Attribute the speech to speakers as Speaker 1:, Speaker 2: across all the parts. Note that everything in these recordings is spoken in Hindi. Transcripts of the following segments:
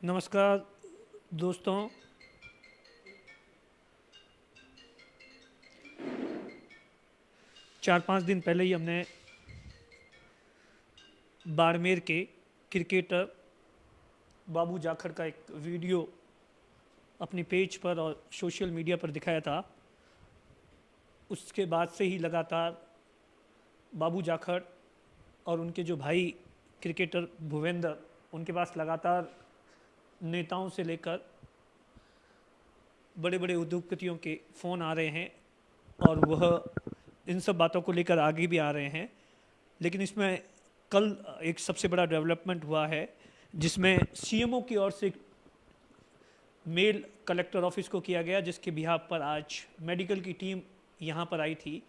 Speaker 1: नमस्कार दोस्तों। 4-5 दिन पहले ही हमने बाड़मेर के क्रिकेटर बाबू जाखड़ का एक वीडियो अपने पेज पर और सोशल मीडिया पर दिखाया था। उसके बाद से ही लगातार बाबू जाखड़ और उनके जो भाई क्रिकेटर भुवेंद्र, उनके पास लगातार नेताओं से लेकर बड़े बड़े उद्योगपतियों के फ़ोन आ रहे हैं और वह इन सब बातों को लेकर आगे भी आ रहे हैं। लेकिन इसमें कल एक सबसे बड़ा डेवलपमेंट हुआ है जिसमें सीएमओ की ओर से मेल कलेक्टर ऑफिस को किया गया, जिसके बिहाफ पर आज मेडिकल की टीम यहाँ पर आई थी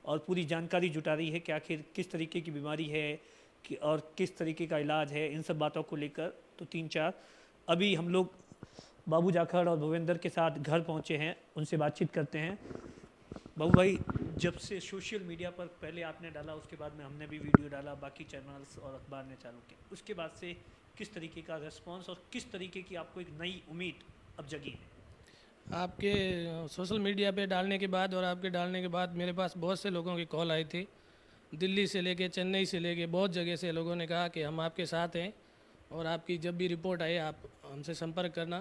Speaker 1: और पूरी जानकारी जुटा रही है कि आखिर किस तरीके की बीमारी है और किस तरीके का इलाज है। इन सब बातों को लेकर तो 3-4 अभी हम लोग बाबू जाखड़ और भुवेंद्र के साथ घर पहुँचे हैं, उनसे बातचीत करते हैं। बाबू भाई, जब से सोशल मीडिया पर पहले आपने डाला, उसके बाद में हमने भी वीडियो डाला, बाकी चैनल्स और अखबार ने चालू किया, उसके बाद से किस तरीके का रिस्पांस और किस तरीके की आपको एक नई उम्मीद अब जगी है?
Speaker 2: आपके सोशल मीडिया पे डालने के बाद और आपके डालने के बाद मेरे पास बहुत से लोगों की कॉल आई थी। दिल्ली से लेके चेन्नई से लेके बहुत जगह से लोगों ने कहा कि हम आपके साथ हैं और आपकी जब भी रिपोर्ट आए आप हमसे संपर्क करना।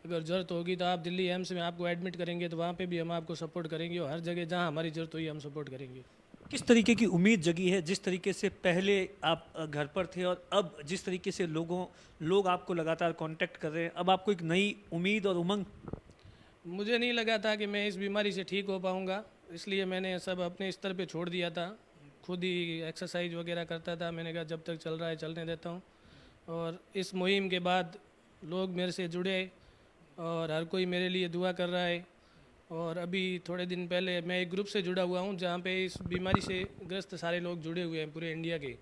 Speaker 2: अगर ज़रूरत होगी तो आप दिल्ली एम्स में आपको एडमिट करेंगे तो वहाँ पे भी हम आपको सपोर्ट करेंगे और हर जगह जहाँ हमारी ज़रूरत हुई हम सपोर्ट करेंगे।
Speaker 1: किस तरीके की उम्मीद जगी है, जिस तरीके से पहले आप घर पर थे और अब जिस तरीके से लोग आपको लगातार कांटेक्ट कर रहे हैं, अब आपको एक नई उम्मीद और उमंग?
Speaker 2: मुझे नहीं लगा था कि मैं इस बीमारी से ठीक हो पाऊँगा, इसलिए मैंने सब अपने स्तर पे छोड़ दिया था। खुद ही एक्सरसाइज वगैरह करता था। मैंने कहा जब तक चल रहा है चलने देता हूँ। और इस मुहिम के बाद लोग मेरे से जुड़े और हर कोई मेरे लिए दुआ कर रहा है। और अभी थोड़े दिन पहले मैं एक ग्रुप से जुड़ा हुआ हूँ जहाँ पे इस बीमारी से ग्रस्त सारे लोग जुड़े हुए हैं पूरे इंडिया के।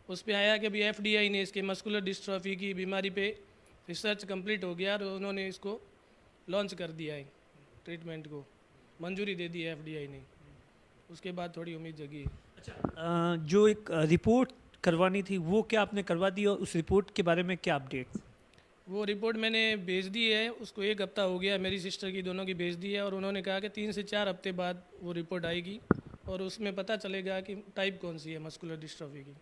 Speaker 2: उस पे आया कि अभी एफडीआई ने इसके मस्कुलर डिस्ट्रॉफी की बीमारी पे रिसर्च कंप्लीट हो गया और उन्होंने इसको लॉन्च कर दिया है, ट्रीटमेंट को मंजूरी दे दी है एफडीआई ने। उसके बाद थोड़ी उम्मीद जगी है।
Speaker 1: अच्छा, जो एक रिपोर्ट करवानी थी वो क्या आपने करवा दी और उस रिपोर्ट के बारे में क्या अपडेट?
Speaker 2: वो रिपोर्ट मैंने भेज दी है, उसको 1 हफ्ता हो गया, मेरी सिस्टर की दोनों की भेज दी है और उन्होंने कहा कि 3 से 4 हफ्ते बाद वो रिपोर्ट आएगी और उसमें पता चलेगा कि टाइप कौन सी है मस्कुलर डिस्ट्रॉफी की।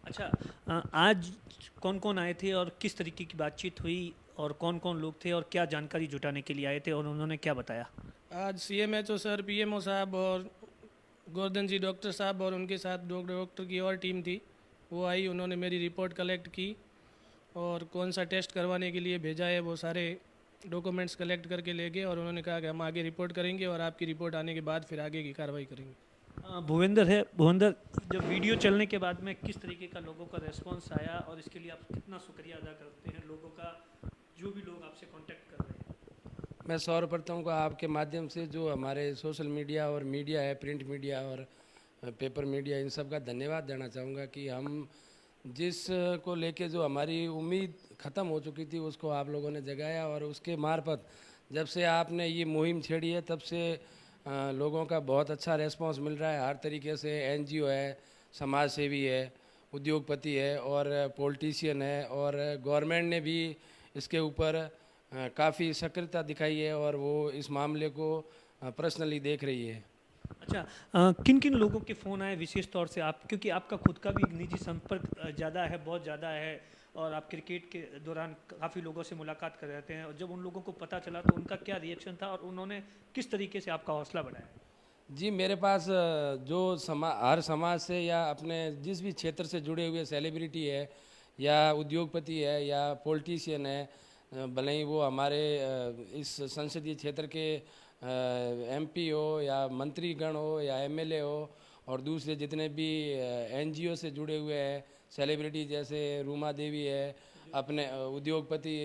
Speaker 1: अच्छा, आज कौन कौन आए थे और किस तरीके की बातचीत हुई और कौन कौन लोग थे और क्या जानकारी जुटाने के लिए आए थे और उन्होंने क्या बताया?
Speaker 2: आज सीएमएचओ सर, पीएमओ साहब और गोवर्धन जी डॉक्टर साहब और उनके साथ डॉक्टर की और टीम थी, वो आई। उन्होंने मेरी रिपोर्ट कलेक्ट की और कौन सा टेस्ट करवाने के लिए भेजा है वो सारे डॉक्यूमेंट्स कलेक्ट करके ले गए और उन्होंने कहा कि हम आगे रिपोर्ट करेंगे और आपकी रिपोर्ट आने के बाद फिर आगे की कार्रवाई करेंगे।
Speaker 1: भुवेंद्र, जब वीडियो चलने के बाद में किस तरीके का लोगों का रेस्पॉन्स आया और इसके लिए आप कितना शुक्रिया अदा करते हैं लोगों का, जो भी लोग आपसे कांटेक्ट कर रहे हैं?
Speaker 3: मैं सर्वप्रथम को आपके माध्यम से जो हमारे सोशल मीडिया और मीडिया है, प्रिंट मीडिया और पेपर मीडिया, इन सब का धन्यवाद देना चाहूँगा कि हम जिस को लेके जो हमारी उम्मीद ख़त्म हो चुकी थी उसको आप लोगों ने जगाया और उसके मार्फत जब से आपने ये मुहिम छेड़ी है तब से लोगों का बहुत अच्छा रेस्पॉन्स मिल रहा है। हर तरीके से एनजीओ है, समाज सेवी है, उद्योगपति है और पॉलिटिशियन है और गवर्नमेंट ने भी इसके ऊपर काफ़ी सक्रियता दिखाई है और वो इस मामले को पर्सनली देख रही है।
Speaker 1: अच्छा, किन किन लोगों के फ़ोन आए विशेष तौर से आप, क्योंकि आपका खुद का भी एक निजी संपर्क ज़्यादा है, बहुत ज़्यादा है और आप क्रिकेट के दौरान काफ़ी लोगों से मुलाकात कर रहते हैं, और जब उन लोगों को पता चला तो उनका क्या रिएक्शन था और उन्होंने किस तरीके से आपका हौसला बढ़ाया?
Speaker 3: जी, मेरे पास जो हर समाज से या अपने जिस भी क्षेत्र से जुड़े हुए सेलिब्रिटी है या उद्योगपति है या पॉलिटिशियन है, भले ही वो हमारे इस संसदीय क्षेत्र के एमपी हो या मंत्रीगण हो या एमएलए हो और दूसरे जितने भी एनजीओ से जुड़े हुए हैं सेलिब्रिटी, जैसे रूमा देवी है, अपने उद्योगपति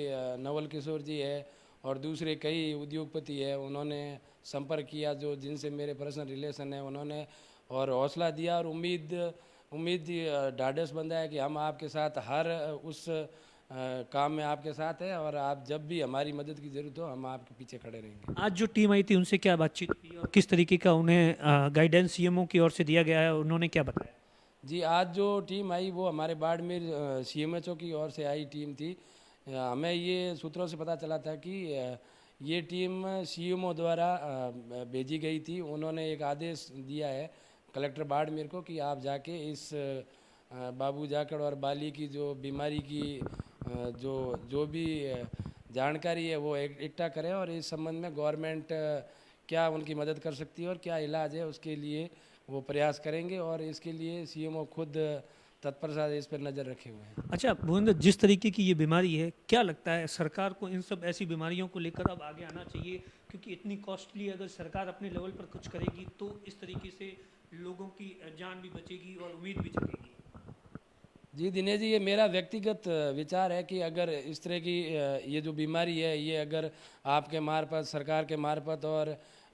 Speaker 3: नवल किशोर जी है और दूसरे कई उद्योगपति है, उन्होंने संपर्क किया जो जिनसे मेरे पर्सनल रिलेशन है, उन्होंने और हौसला दिया और उम्मीद ढाढ़स बंधा है कि हम आपके साथ हर उस काम में आपके साथ है और आप जब भी हमारी मदद की ज़रूरत हो हम आपके पीछे खड़े रहेंगे।
Speaker 1: आज जो टीम आई थी उनसे क्या बातचीत हुई और किस तरीके का उन्हें गाइडेंस सीएमओ की ओर से दिया गया है, उन्होंने क्या बताया?
Speaker 3: जी, आज जो टीम आई वो हमारे बाड़मेर सीएमएचओ की ओर से आई टीम थी। हमें ये सूत्रों से पता चला था कि ये टीम सीएमओ द्वारा भेजी गई थी। उन्होंने एक आदेश दिया है कलेक्टर बाड़मेर को कि आप जाके इस बाबू जाखड़ और बाली की जो बीमारी की जो जो भी जानकारी है वो इकट्ठा करें और इस संबंध में गवर्नमेंट क्या उनकी मदद कर सकती है और क्या इलाज है उसके लिए वो प्रयास करेंगे और इसके लिए सीएमओ खुद तत्परता से इस पर नज़र रखे हुए हैं।
Speaker 1: अच्छा भूपेंद्र, जिस तरीके की ये बीमारी है, क्या लगता है सरकार को इन सब ऐसी बीमारियों को लेकर अब आगे आना चाहिए? क्योंकि इतनी कॉस्टली अगर सरकार अपने लेवल पर कुछ करेगी तो इस तरीके से लोगों की जान भी बचेगी और उम्मीद भी जगेगी।
Speaker 3: जी दिनेश जी, ये मेरा व्यक्तिगत विचार है कि अगर इस तरह की ये जो बीमारी है ये अगर आपके मार्फत, सरकार के मार्फत और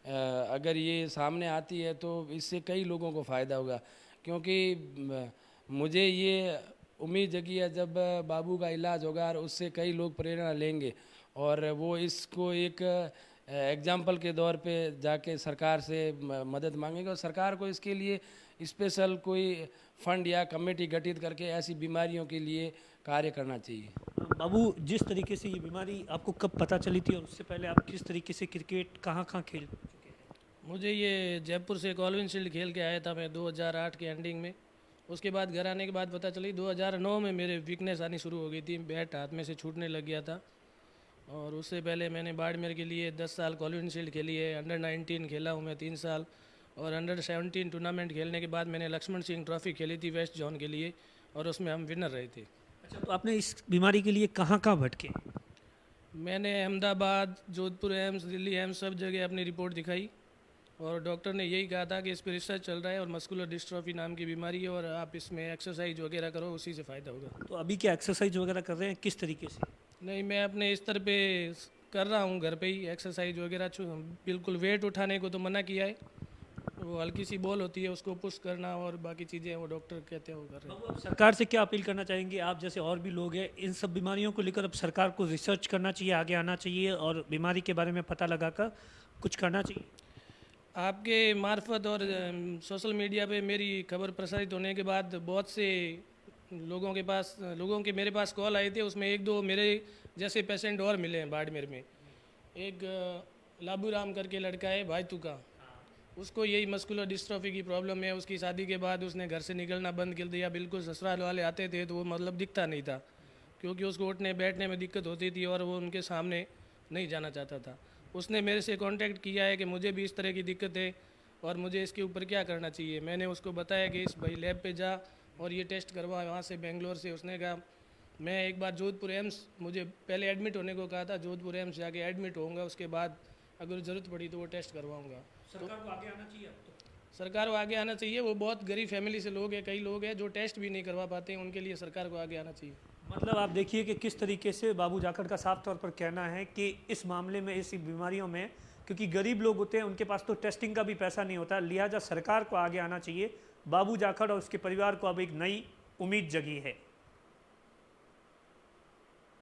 Speaker 3: अगर ये सामने आती है तो इससे कई लोगों को फ़ायदा होगा। क्योंकि मुझे ये उम्मीद जगी है जब बाबू का इलाज होगा और उससे कई लोग प्रेरणा लेंगे और वो इसको एक एग्जाम्पल के दौर पे जाके सरकार से मदद मांगेंगे और सरकार को इसके लिए स्पेशल कोई फंड या कमेटी गठित करके ऐसी बीमारियों के लिए कार्य करना चाहिए।
Speaker 1: बाबू, जिस तरीके से ये बीमारी आपको कब पता चली थी और उससे पहले आप किस तरीके से क्रिकेट कहाँ कहाँ खेल चुके हैं?
Speaker 2: मुझे ये जयपुर से कॉल्विन शील्ड खेल के आया था मैं 2008 के एंडिंग में। उसके बाद घर आने के बाद पता चली 2009 में मेरे वीकनेस आनी शुरू हो गई थी, बैट हाथ में से छूटने लग गया था। और उससे पहले मैंने बाड़मेर के लिए 10 साल कॉल्विन शील्ड खेली है, अंडर 19 खेला हूँ मैं 3 साल, और अंडर 17 टूर्नामेंट खेलने के बाद मैंने लक्ष्मण सिंह ट्रॉफी खेली थी वेस्ट जोन के लिए और उसमें हम विनर रहे थे।
Speaker 1: अच्छा, तो आपने इस बीमारी के लिए कहाँ कहाँ भटके?
Speaker 2: मैंने अहमदाबाद, जोधपुर एम्स, दिल्ली एम्स सब जगह अपनी रिपोर्ट दिखाई और डॉक्टर ने यही कहा था कि इस पर रिसर्च चल रहा है और मस्कुलर डिस्ट्रॉफी नाम की बीमारी है और आप इसमें एक्सरसाइज वगैरह करो, उसी से फ़ायदा होगा।
Speaker 1: तो अभी क्या एक्सरसाइज वगैरह कर रहे हैं, किस तरीके से?
Speaker 2: नहीं, मैं अपने स्तर पे कर रहा हूँ, घर पे ही एक्सरसाइज वगैरह। बिल्कुल वेट उठाने को तो मना किया है, वो हल्की सी बॉल होती है उसको पुश करना और बाकी चीज़ें वो डॉक्टर कहते हैं वो कर रहे हैं।
Speaker 1: बाबू, आप सरकार से क्या अपील करना चाहेंगे? आप जैसे और भी लोग हैं, इन सब बीमारियों को लेकर अब सरकार को रिसर्च करना चाहिए, आगे आना चाहिए और बीमारी के बारे में पता लगाकर कुछ करना चाहिए।
Speaker 2: आपके मार्फत और सोशल मीडिया पे मेरी खबर प्रसारित होने के बाद बहुत से लोगों के मेरे पास कॉल आए थे। उसमें एक दो मेरे जैसे पेशेंट और मिले हैं बाड़मेर में। एक लाबू राम करके लड़का है भाईतू का, उसको यही मस्कुलर डिस्ट्रॉफी की प्रॉब्लम है। उसकी शादी के बाद उसने घर से निकलना बंद कर दिया, बिल्कुल ससुराल वाले आते थे तो वो मतलब दिखता नहीं था क्योंकि उसको उठने बैठने में दिक्कत होती थी और वो उनके सामने नहीं जाना चाहता था। उसने मेरे से कांटेक्ट किया है कि मुझे भी इस तरह की दिक्कत है और मुझे इसके ऊपर क्या करना चाहिए। मैंने उसको बताया कि इस भाई लैब पे जा और ये टेस्ट करवा। वहाँ से बेंगलोर से उसने कहा मैं एक बार जोधपुर एम्स, मुझे पहले एडमिट होने को कहा था, जोधपुर एम्स जाके एडमिट होऊंगा, उसके बाद अगर ज़रूरत पड़ी तो वो टेस्ट करवाऊंगा।
Speaker 1: सरकार को आगे आना चाहिए अब तो।
Speaker 2: सरकार को आगे आना चाहिए। वो बहुत गरीब फैमिली से लोग हैं, कई लोग हैं जो टेस्ट भी नहीं करवा पाते हैं, उनके लिए सरकार को आगे आना चाहिए।
Speaker 1: मतलब आप देखिए कि किस तरीके से बाबू जाखड़ का साफ तौर पर कहना है कि इस मामले में, इस बीमारियों में, क्योंकि गरीब लोग होते हैं उनके पास तो टेस्टिंग का भी पैसा नहीं होता, लिहाजा सरकार को आगे आना चाहिए। बाबू जाखड़ और उसके परिवार को अब एक नई उम्मीद जगी है।